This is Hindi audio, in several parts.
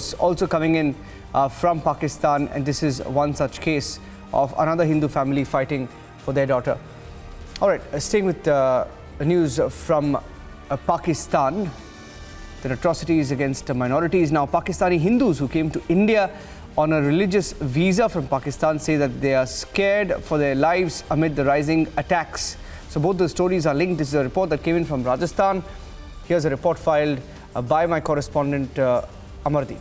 reports also coming in from Pakistan, and this is one such case of another Hindu family fighting for their daughter. All right, staying with news from Pakistan, the atrocities against minorities. Now, Pakistani Hindus who came to India on a religious visa from Pakistan say that they are scared for their lives amid the rising attacks. So both the stories are linked. This is a report that came in from Rajasthan. Here's a report filed by my correspondent Amardeep.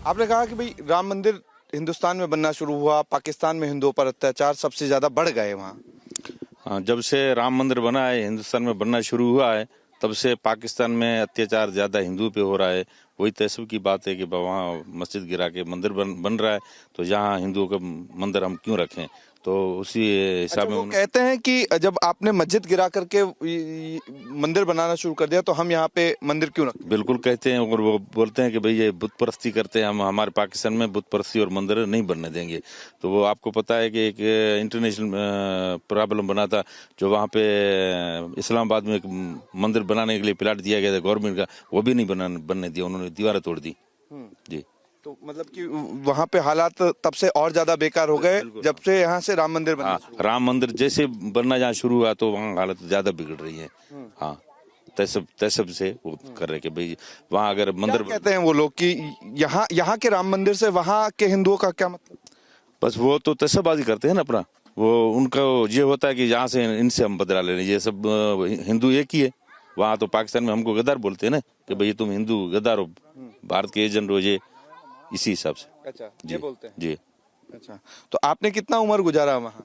आपने कहा कि भाई राम मंदिर हिंदुस्तान में बनना शुरू हुआ, पाकिस्तान में हिंदुओं पर अत्याचार सबसे ज्यादा बढ़ गए वहाँ। जब से राम मंदिर बना है, हिंदुस्तान में बनना शुरू हुआ है, तब से पाकिस्तान में अत्याचार ज्यादा हिंदुओं पे हो रहा है। वही तहसीब की बात है कि वहाँ मस्जिद गिरा के मंदिर बन रहा है, तो जहाँ हिंदुओं का मंदिर हम क्यों रखें। तो उसी हिसाब में वो कहते हैं कि जब आपने मस्जिद गिरा करके मंदिर बनाना शुरू कर दिया तो हम यहाँ पे मंदिर क्यों रखें। बिल्कुल कहते हैं, और वो बोलते हैं कि भाई ये बुत परस्ती करते हैं, हम हमारे पाकिस्तान में बुत परस्ती और मंदिर नहीं बनने देंगे। तो वो आपको पता है कि एक इंटरनेशनल प्रॉब्लम बना था, जो वहाँ पे इस्लामाबाद में एक मंदिर बनाने के लिए प्लाट दिया गया था गवर्नमेंट का, वो भी नहीं बनने दिया, उन्होंने दीवारें तोड़ दी जी। तो मतलब कि वहाँ पे हालात तब से और ज्यादा बेकार हो गए जब से यहाँ से राम मंदिर बना। राम मंदिर जैसे बनना जहाँ शुरू हुआ तो वहाँ हालत ज्यादा बिगड़ रही है। हाँ, तहसीब से वो कर रहे कि भाई वहाँ अगर मंदिर कहते हैं वो लोग कि यहाँ के राम मंदिर से वहाँ के हिंदुओं का क्या मतलब। बस वो तो तहसीबाजी करते हैं ना अपना, वो उनका ये होता है कि यहाँ से इनसे हम बदला ले रहे, ये सब हिंदू एक ही है। वहाँ तो पाकिस्तान में हमको गद्दार बोलते हैं ना कि भाई तुम हिंदू गद्दार हो, भारत के एजेंट हो, ये इसी हिसाब से। अच्छा, ये बोलते हैं जी। अच्छा, तो आपने कितना उम्र गुजारा वहाँ।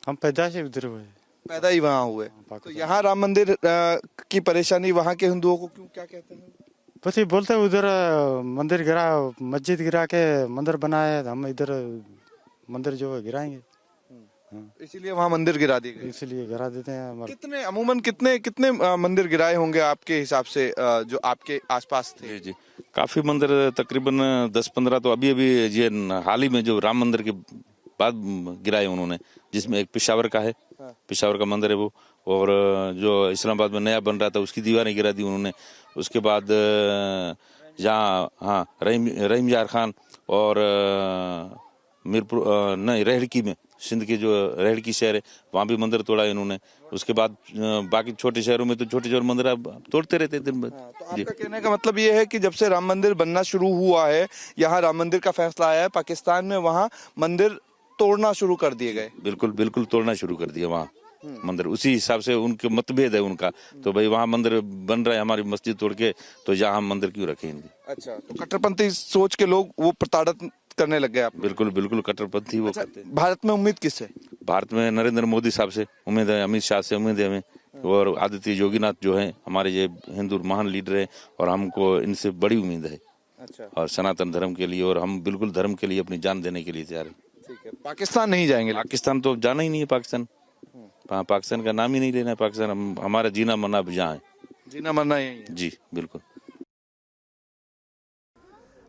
हम पैदा से उधर हुए, पैदा ही वहाँ हुए। तो यहाँ राम मंदिर की परेशानी वहाँ के हिंदुओं को क्यों, क्या कहते हैं। बस ये बोलते हैं उधर मंदिर गिरा, मस्जिद गिरा के मंदिर बनाया, हम इधर मंदिर जो है गिराएंगे, इसीलिए वहाँ मंदिर गिरा दिए गए। इसलिए गिरा देते हैं। कितने अमूमन कितने मंदिर गिराए होंगे आपके हिसाब से जो आपके आसपास थे। जी, काफी मंदिर, तकरीबन 10-15 तो अभी ये हाल ही में जो राम मंदिर के बाद गिराए उन्होंने, जिसमें एक पेशावर का है, पेशावर का मंदिर है वो, और जो इस्लामाबाद में नया बन रहा था उसकी दीवारें गिरा दी उन्होंने। उसके बाद जहाँ रहीम यार खान और मीरपुर नहीं रेहड़की में, सिंध के जो रेहड़की शहर है, वहाँ भी मंदिर तोड़ा है इन्होंने। उसके बाद बाकी छोटे शहरों में तो छोटे छोटे मंदिर तोड़ते रहते दिन भर। तो आपका कहने का मतलब ये है कि जब से राम मंदिर बनना शुरू हुआ है, यहाँ राम मंदिर का फैसला आया है, पाकिस्तान में वहाँ मंदिर तोड़ना शुरू कर दिए गए। बिल्कुल तोड़ना शुरू कर दिया वहाँ मंदिर। उसी हिसाब से उनके मतभेद है उनका, तो भाई वहाँ मंदिर बन रहा है, हमारी मस्जिद तोड़ के, तो यहाँ हम मंदिर क्यों रखेंगे। अच्छा, तो कट्टरपंथी सोच के लोग वो प्रताड़ित करने लग गए आप। बिल्कुल कट्टरपंथी वो करते हैं। भारत में उम्मीद किससे। भारत में नरेंद्र मोदी साहब से उम्मीद है, अमित शाह से उम्मीद है हमें, और आदित्य योगीनाथ जो है हमारे ये हिंदू महान लीडर है, और हमको इनसे बड़ी उम्मीद है। अच्छा, और सनातन धर्म के लिए, और हम बिल्कुल धर्म के लिए अपनी जान देने के लिए तैयार है। ठीक है, पाकिस्तान नहीं जाएंगे। पाकिस्तान तो जाना ही नहीं है, पाकिस्तान का नाम ही नहीं लेना है। पाकिस्तान हमारा जीना मरना अब यहाँ है, जीना मरना यही है। जी बिल्कुल।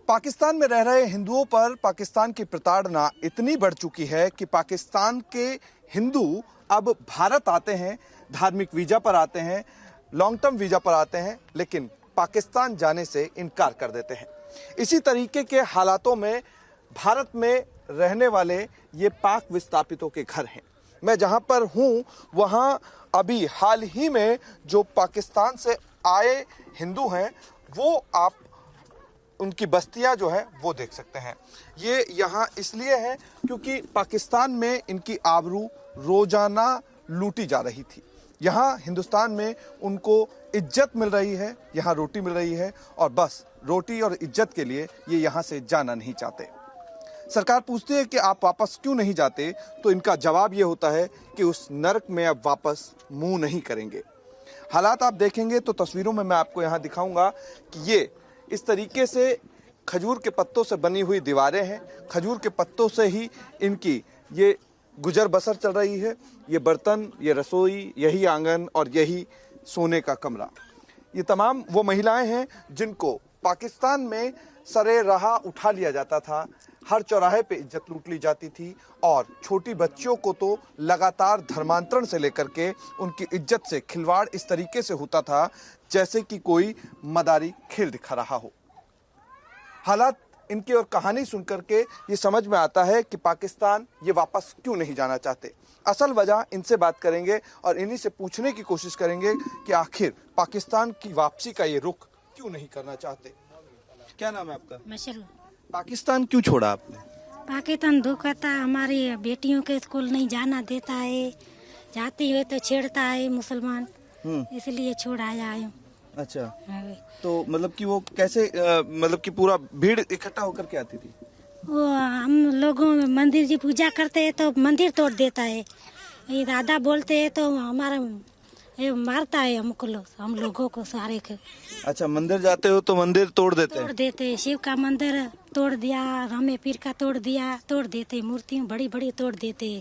पाकिस्तान में रह रहे हिंदुओं पर पाकिस्तान की प्रताड़ना इतनी बढ़ चुकी है कि पाकिस्तान के हिंदू अब भारत आते हैं, धार्मिक वीजा पर आते हैं, लॉन्ग टर्म वीजा पर आते हैं, लेकिन पाकिस्तान जाने से इनकार कर देते हैं। इसी तरीके के हालातों में भारत में रहने वाले ये पाक विस्थापितों के घर हैं। मैं जहां पर हूं वहां अभी हाल ही में जो पाकिस्तान से आए हिंदू हैं, वो आप उनकी बस्तियां जो है वो देख सकते हैं। ये यहाँ इसलिए है क्योंकि पाकिस्तान में इनकी आबरू रोजाना लूटी जा रही थी। यहाँ हिंदुस्तान में उनको इज्जत मिल रही है, यहाँ रोटी मिल रही है, और बस रोटी और इज्जत के लिए ये यहाँ से जाना नहीं चाहते। सरकार पूछती है कि आप वापस क्यों नहीं जाते, तो इनका जवाब ये होता है कि उस नरक में अब वापस मुंह नहीं करेंगे। हालात आप देखेंगे तो तस्वीरों में मैं आपको यहाँ दिखाऊंगा कि ये इस तरीके से खजूर के पत्तों से बनी हुई दीवारें हैं। खजूर के पत्तों से ही इनकी ये गुजर बसर चल रही है। ये बर्तन, ये रसोई, यही आंगन और यही सोने का कमरा। ये तमाम वो महिलाएं हैं जिनको पाकिस्तान में सरे राह उठा लिया जाता था, हर चौराहे पे इज्जत लूट ली जाती थी और छोटी बच्चियों को तो लगातार धर्मांतरण से लेकर के उनकी इज्जत से खिलवाड़ इस तरीके से होता था जैसे कि कोई मदारी खेल दिखा रहा हो। हालात इनकी और कहानी सुनकर के ये समझ में आता है कि पाकिस्तान ये वापस क्यों नहीं जाना चाहते। असल वजह इनसे बात करेंगे और इन्हीं से पूछने की कोशिश करेंगे कि आखिर पाकिस्तान की वापसी का ये रुख क्यों नहीं करना चाहते। क्या नाम है आपका? मशरू। पाकिस्तान क्यों छोड़ा आपने? पाकिस्तान धोखाता, हमारी बेटियों के स्कूल नहीं जाना देता है, जाती हुए तो छेड़ता है मुसलमान, इसलिए छोड़ आया हूँ। अच्छा, तो मतलब कि वो कैसे मतलब कि पूरा भीड़ इकट्ठा होकर के आती थी? वो हम लोगों में मंदिर जी पूजा करते हैं तो मंदिर तोड़ देता है, ये दादा बोलते हैं तो हमारा ये मारता है हमको लोग, हम लोगों को सारे के। अच्छा, मंदिर जाते हो तो मंदिर तोड़ देते तोड़ हैं? देते, शिव का मंदिर तोड़ दिया, रामे पीर का तोड़ दिया, तोड़ देते, मूर्तियाँ बड़ी बड़ी तोड़ देते,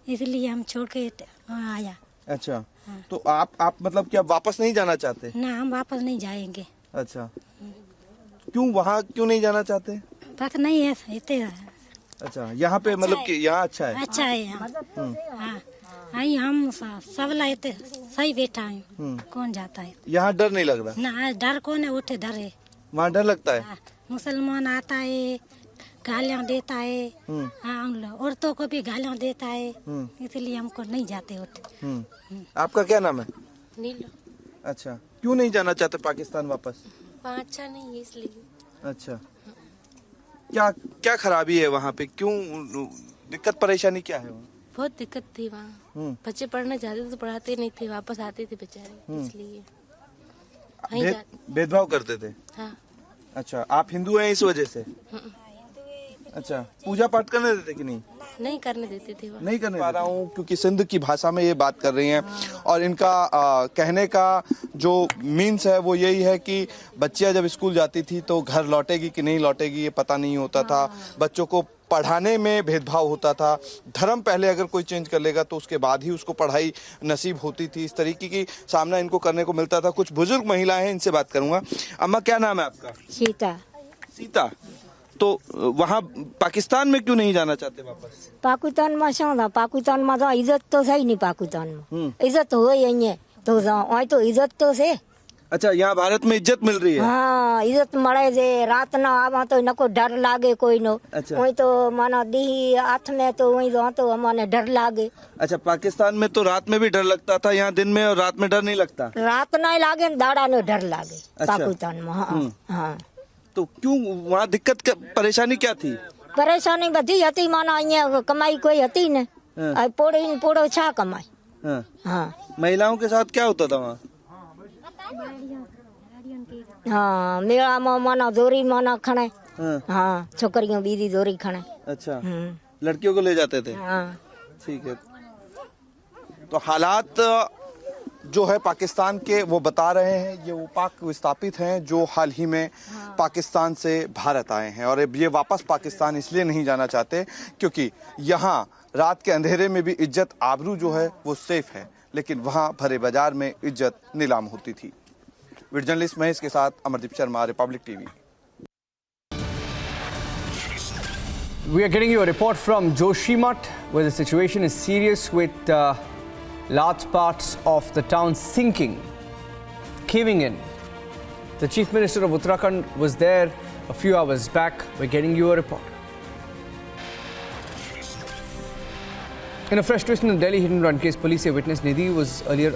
इसलिए हम छोड़ के आया। अच्छा, तो आप मतलब कि अब वापस नहीं जाना चाहते? ना, हम वापस नहीं जाएंगे। अच्छा, क्यों वहाँ क्यों नहीं जाना चाहते? पता नहीं है, इतने अच्छा, यहाँ पे मतलब कि यहाँ अच्छा है? अच्छा है यहाँ। हाँ, आई हम सब लाते सही बैठा है, कौन जाता है? यहाँ डर नहीं लग रहा? ना, डर कौन है, उठे डर है। वहाँ डर लगता है? हाँ, मुसलमान आता है, गालियाँ देता है, हाँ, हम लोग औरतों को भी गालियाँ देता है, इसलिए हमको नहीं जाते उठे। आपका क्या नाम है? नीलो। अच्छा, क्यों नहीं जाना चाहते पाकिस्तान वापस? वहाँ अच्छा नहीं है इसलिए। अच्छा, क्या क्या खराबी है वहाँ पे? क्यों दिक्कत परेशानी क्या है वहाँ? बहुत दिक्कत थी वहाँ, बच्चे पढ़ना चाहते थे तो पढ़ाते नहीं थे, वापस आते थे बेचारे, इसलिए वहीं भेदभाव करते थे? हाँ। अच्छा, आप हिंदू हैं इस वजह से? अच्छा, पूजा पाठ करने देते कि नहीं? नहीं करने देते थे वहाँ। नहीं करने पा रहा हूँ क्योंकि सिंध की भाषा में ये बात कर रही हैं और इनका कहने का जो मीन्स है वो यही है कि बच्चियां जब स्कूल जाती थी तो घर लौटेगी कि नहीं लौटेगी ये पता नहीं होता था, बच्चों को पढ़ाने में भेदभाव होता था, धर्म पहले अगर कोई चेंज कर लेगा तो उसके बाद ही उसको पढ़ाई नसीब होती थी, इस तरीके की सामना इनको करने को मिलता था। कुछ बुजुर्ग महिलाएं हैं, इनसे बात करूंगा। अम्मा, क्या नाम है आपका? सीता। सीता, तो वहाँ पाकिस्तान में क्यों नहीं जाना चाहते वापस? पाकिस्तान में शा था? पाकिस्तान में तो इज्जत तो सही नहीं, पाकिस्तान में इज्जत हो यही तो वही तो इज्जत तो से। अच्छा, यहाँ भारत में इज्जत मिल रही है? हाँ, इज्जत मरे जे, रात ना आवा तो नको डर लागे कोई नो। अच्छा। वही तो माना दी हाथ में तो वही तो हमारे डर लागे। अच्छा, पाकिस्तान में तो रात में भी डर लगता था, यहाँ दिन में और रात में डर नहीं लगता? रात नहीं लागे, दाड़ा ने डर लागे। अच्छा। पाकिस्तान में हाँ हाँ। तो क्यों वहाँ दिक्कत परेशानी क्या थी? परेशानी बधी हती, माना अहियाँ कमाई कोई हती ने, पोड़ो छा कमाई। हाँ। हाँ, महिलाओं के साथ क्या होता था वहाँ? हाँ, मेला में माना जोरी माना खणे। हाँ। हाँ, छोकरियों बीदी जोरी खणे। अच्छा, लड़कियों को ले जाते थे? हाँ। ठीक है। तो हालात जो है पाकिस्तान के वो बता रहे हैं, ये वो पाक विस्थापित हैं जो हाल ही में पाकिस्तान से भारत आए हैं और ये वापस पाकिस्तान इसलिए नहीं जाना चाहते क्योंकि यहाँ रात के अंधेरे में भी इज्जत आबरू जो है वो सेफ है, लेकिन वहाँ भरे बाजार में इज्जत नीलाम होती थी। वीडियो जर्नलिस्ट महेश के साथ Amardeep Sharma, Republic TV. We are getting you a report from Joshimath, where the situation is serious with large parts of the town sinking, caving in. The Chief Minister of Uttarakhand was there a few hours back. We're getting you a report. In a fresh twist in the Delhi hit and run case, police say witness Nidhi was earlier